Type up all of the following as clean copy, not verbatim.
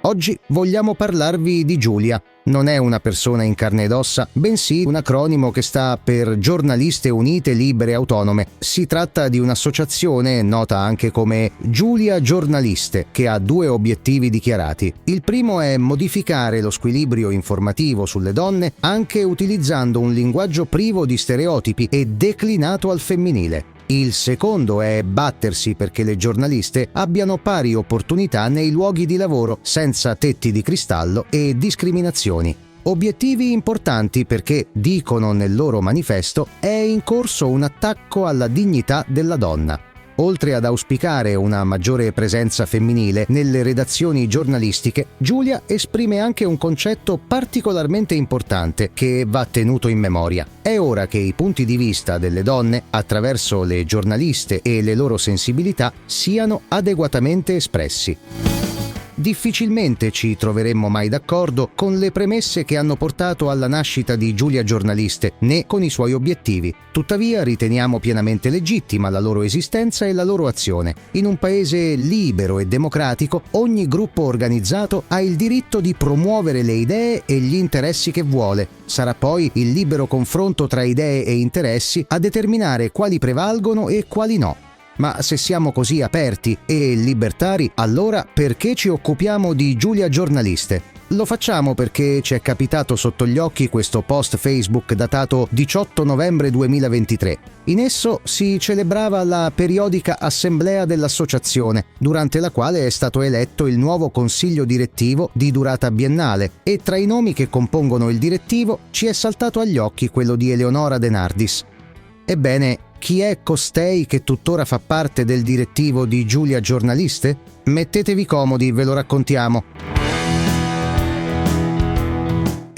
Oggi vogliamo parlarvi di Giulia. Non è una persona in carne ed ossa, bensì un acronimo che sta per Giornaliste Unite Libere Autonome. Si tratta di un'associazione nota anche come Giulia Giornaliste, che ha due obiettivi dichiarati. Il primo è modificare lo squilibrio informativo sulle donne anche utilizzando un linguaggio privo di stereotipi e declinato al femminile. Il secondo è battersi perché le giornaliste abbiano pari opportunità nei luoghi di lavoro, senza tetti di cristallo e discriminazioni. Obiettivi importanti perché, dicono nel loro manifesto, è in corso un attacco alla dignità della donna. Oltre ad auspicare una maggiore presenza femminile nelle redazioni giornalistiche, Giulia esprime anche un concetto particolarmente importante che va tenuto in memoria. È ora che i punti di vista delle donne, attraverso le giornaliste e le loro sensibilità, siano adeguatamente espressi. Difficilmente ci troveremmo mai d'accordo con le premesse che hanno portato alla nascita di Giulia Giornaliste, né con i suoi obiettivi. Tuttavia riteniamo pienamente legittima la loro esistenza e la loro azione. In un paese libero e democratico, ogni gruppo organizzato ha il diritto di promuovere le idee e gli interessi che vuole. Sarà poi il libero confronto tra idee e interessi a determinare quali prevalgono e quali no. Ma se siamo così aperti e libertari, allora perché ci occupiamo di Giulia Giornaliste? Lo facciamo perché ci è capitato sotto gli occhi questo post Facebook datato 18 novembre 2023. In esso si celebrava la periodica assemblea dell'associazione, durante la quale è stato eletto il nuovo consiglio direttivo di durata biennale e tra i nomi che compongono il direttivo ci è saltato agli occhi quello di Eleonora De Nardis. Ebbene, chi è costei che tuttora fa parte del direttivo di Giulia Giornaliste? Mettetevi comodi, ve lo raccontiamo.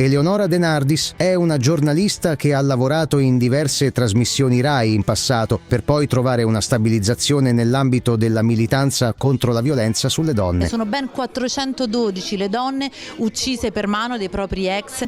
Eleonora De Nardis è una giornalista che ha lavorato in diverse trasmissioni Rai in passato, per poi trovare una stabilizzazione nell'ambito della militanza contro la violenza sulle donne. Sono ben 412 le donne uccise per mano dei propri ex.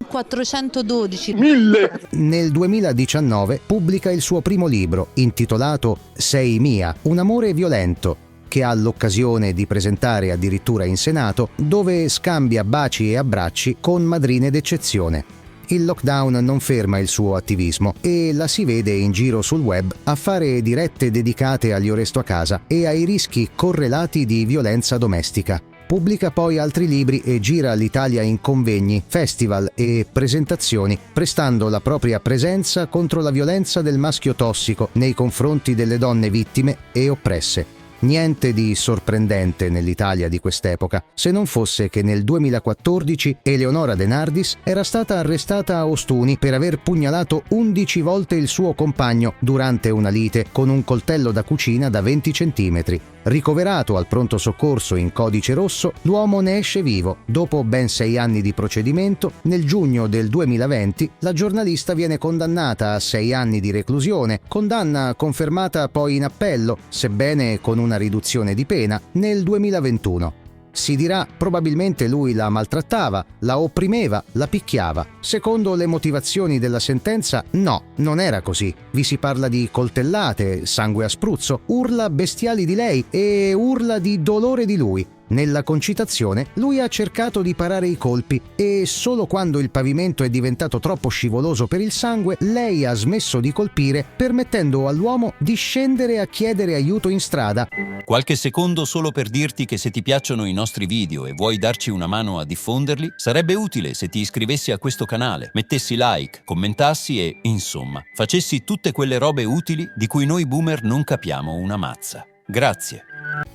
412. 1000! Nel 2019 pubblica il suo primo libro, intitolato Sei mia, un amore violento, che ha l'occasione di presentare addirittura in Senato, dove scambia baci e abbracci con madrine d'eccezione. Il lockdown non ferma il suo attivismo e la si vede in giro sul web a fare dirette dedicate agli Io resto a casa e ai rischi correlati di violenza domestica. Pubblica poi altri libri e gira l'Italia in convegni, festival e presentazioni, prestando la propria presenza contro la violenza del maschio tossico nei confronti delle donne vittime e oppresse. Niente di sorprendente nell'Italia di quest'epoca, se non fosse che nel 2014 Eleonora De Nardis era stata arrestata a Ostuni per aver pugnalato 11 volte il suo compagno durante una lite con un coltello da cucina da 20 centimetri. Ricoverato al pronto soccorso in codice rosso, l'uomo ne esce vivo. Dopo ben 6 anni di procedimento, nel giugno del 2020, la giornalista viene condannata a 6 anni di reclusione, condanna confermata poi in appello, sebbene con una riduzione di pena, nel 2021. Si dirà, probabilmente lui la maltrattava, la opprimeva, la picchiava. Secondo le motivazioni della sentenza, no, non era così. Vi si parla di coltellate, sangue a spruzzo, urla bestiali di lei e urla di dolore di lui. Nella concitazione lui ha cercato di parare i colpi e solo quando il pavimento è diventato troppo scivoloso per il sangue, lei ha smesso di colpire, permettendo all'uomo di scendere a chiedere aiuto in strada. Qualche secondo solo per dirti che se ti piacciono i nostri video e vuoi darci una mano a diffonderli, sarebbe utile se ti iscrivessi a questo canale, mettessi like, commentassi e, insomma, facessi tutte quelle robe utili di cui noi boomer non capiamo una mazza. Grazie.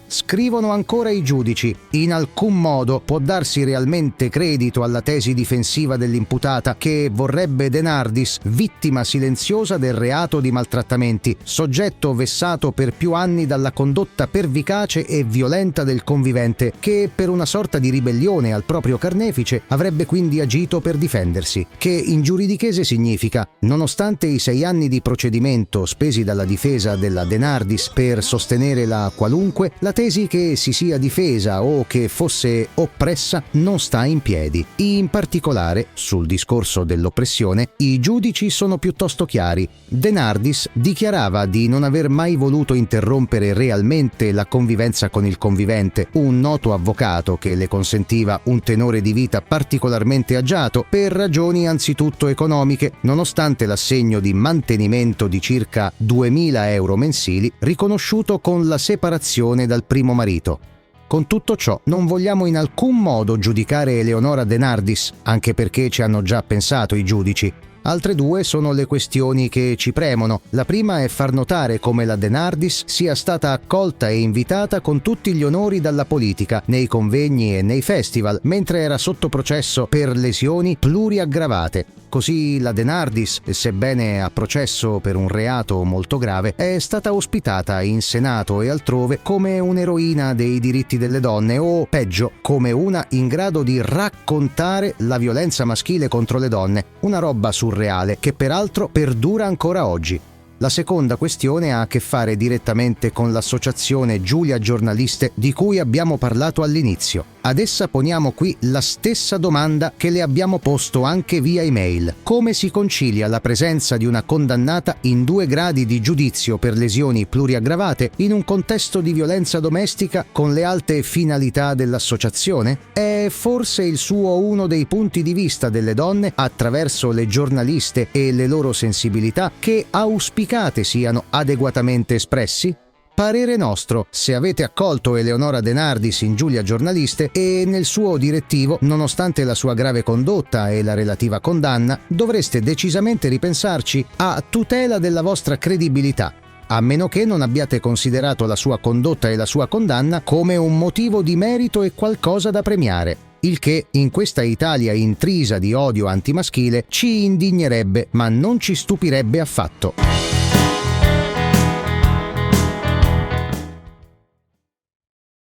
Scrivono ancora i giudici: in alcun modo può darsi realmente credito alla tesi difensiva dell'imputata che vorrebbe De Nardis vittima silenziosa del reato di maltrattamenti, soggetto vessato per più anni dalla condotta pervicace e violenta del convivente, che per una sorta di ribellione al proprio carnefice avrebbe quindi agito per difendersi, che in giuridichese significa: nonostante i 6 anni di procedimento spesi dalla difesa della De Nardis per sostenere la qualunque, la tesi che si sia difesa o che fosse oppressa non sta in piedi. In particolare, sul discorso dell'oppressione, i giudici sono piuttosto chiari. De Nardis dichiarava di non aver mai voluto interrompere realmente la convivenza con il convivente, un noto avvocato che le consentiva un tenore di vita particolarmente agiato per ragioni anzitutto economiche, nonostante l'assegno di mantenimento di circa 2.000 euro mensili riconosciuto con la separazione dal primo marito. Con tutto ciò non vogliamo in alcun modo giudicare Eleonora De Nardis, anche perché ci hanno già pensato i giudici. Altre due sono le questioni che ci premono. La prima è far notare come la De Nardis sia stata accolta e invitata con tutti gli onori dalla politica, nei convegni e nei festival, mentre era sotto processo per lesioni pluriaggravate. Così la De Nardis, sebbene a processo per un reato molto grave, è stata ospitata in Senato e altrove come un'eroina dei diritti delle donne o, peggio, come una in grado di raccontare la violenza maschile contro le donne, una roba surreale che peraltro perdura ancora oggi. La seconda questione ha a che fare direttamente con l'associazione Giulia Giornaliste di cui abbiamo parlato all'inizio. Ad essa poniamo qui la stessa domanda che le abbiamo posto anche via email. Come si concilia la presenza di una condannata in 2 gradi di giudizio per lesioni pluriaggravate in un contesto di violenza domestica con le alte finalità dell'associazione? È forse il suo uno dei punti di vista delle donne attraverso le giornaliste e le loro sensibilità che auspicate siano adeguatamente espressi? Parere nostro, se avete accolto Eleonora De Nardis in Giulia Giornaliste e nel suo direttivo, nonostante la sua grave condotta e la relativa condanna, dovreste decisamente ripensarci a tutela della vostra credibilità, a meno che non abbiate considerato la sua condotta e la sua condanna come un motivo di merito e qualcosa da premiare. Il che, in questa Italia intrisa di odio antimaschile, ci indignerebbe, ma non ci stupirebbe affatto.